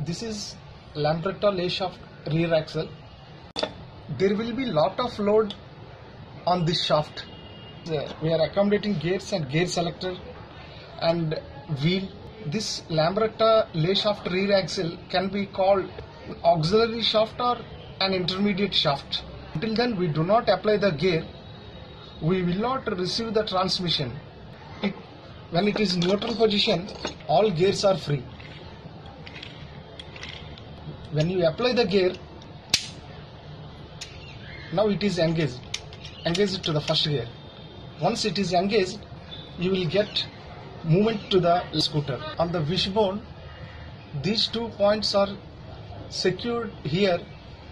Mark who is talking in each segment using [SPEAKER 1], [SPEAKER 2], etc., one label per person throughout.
[SPEAKER 1] This is Lambretta Layshaft rear axle. There will be lot of load on this shaft. We are accommodating gears and gear selector and wheel. This Lambretta Layshaft rear axle can be called auxiliary shaft or an intermediate shaft. Until then we do not apply the gear, we will not receive the transmission. When it is neutral position, all gears are free. When you apply the gear, now it is engaged to the first gear. Once it is engaged, you will get movement to the scooter. On the wishbone, these 2 points are secured here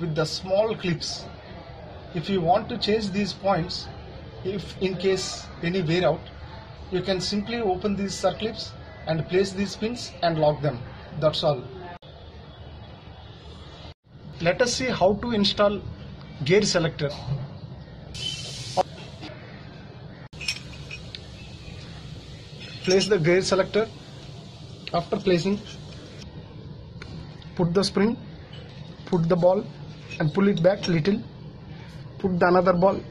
[SPEAKER 1] with the small clips. If you want to change these points, if in case any wear out, you can simply open these circlips and place these pins and lock them. That's all. Let us see how to install gear selector. Place the gear selector. After placing, put the spring, put the ball and pull it back little. Put the another ball.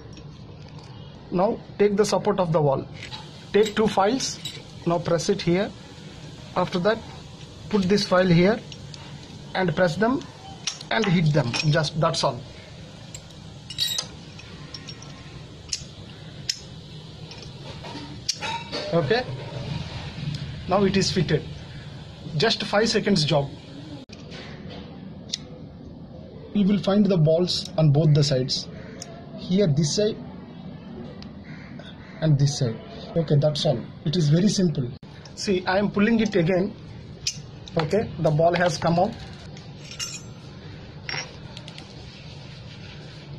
[SPEAKER 1] Now take the support of the wall. Take 2 files. Now press it here. After that, put this file here and press them and hit them. Just that's all. Okay. Now it is fitted. Just 5 seconds job. You will find the balls on both the sides. Here this side and this side. Okay, that's all. It is very simple. See, I am pulling it again. Okay, the ball has come out.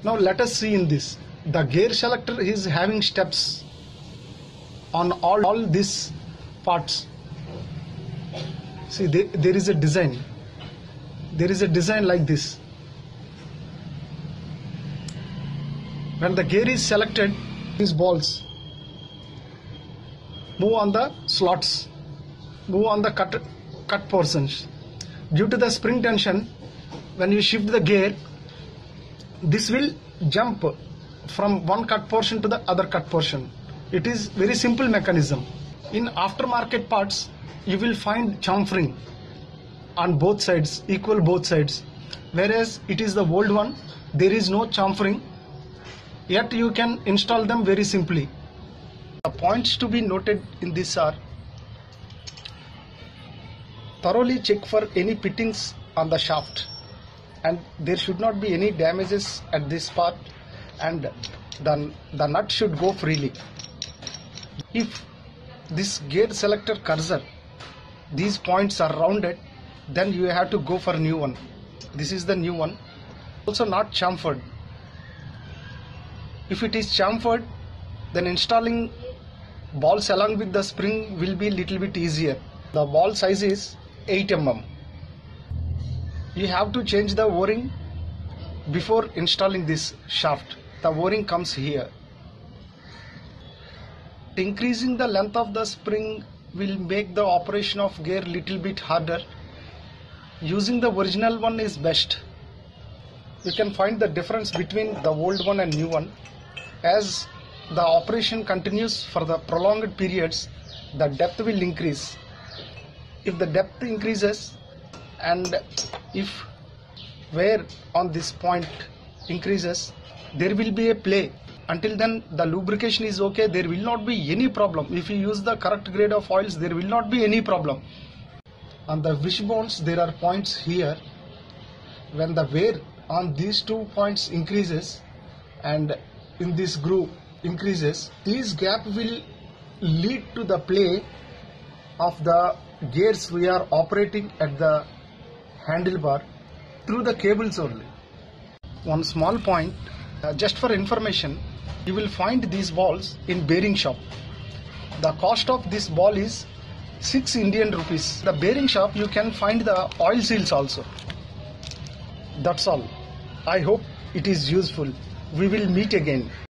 [SPEAKER 1] Now let us see in this. The gear selector is having steps on all these parts. See, there is a design. There is a design like this. When the gear is selected, these balls move on the slots, move on the cut portions. Due to the spring tension, when you shift the gear, this will jump from one cut portion to the other cut portion. It is very simple mechanism. In aftermarket parts, you will find chamfering on both sides, equal both sides. Whereas it is the old one, there is no chamfering, yet you can install them very simply. The points to be noted in this are: thoroughly check for any fittings on the shaft, and there should not be any damages at this part, and the nut should go freely. If this gear selector cursor, these points are rounded, then you have to go for a new one. This is the new one. Also not chamfered. If it is chamfered, then installing balls along with the spring will be little bit easier. The ball size is 8 mm. You have to change the o-ring before installing this shaft. The o-ring comes here. Increasing the length of the spring will make the operation of gear little bit harder. Using the original one is best. You can find the difference between the old one and new one. As the operation continues for the prolonged periods, the depth will increase. If the depth increases and if wear on this point increases, there will be a play. Until then, the lubrication is okay, there will not be any problem. If you use the correct grade of oils, there will not be any problem. On the wishbones, there are points here. When the wear on these 2 points increases and in this groove increases, this gap will lead to the play of the gears we are operating at the handlebar through the cables only. One small point, just for information, you will find these balls in bearing shop. The cost of this ball is 6 Indian rupees. The bearing shop you can find the oil seals also. That's all. I hope it is useful. We will meet again.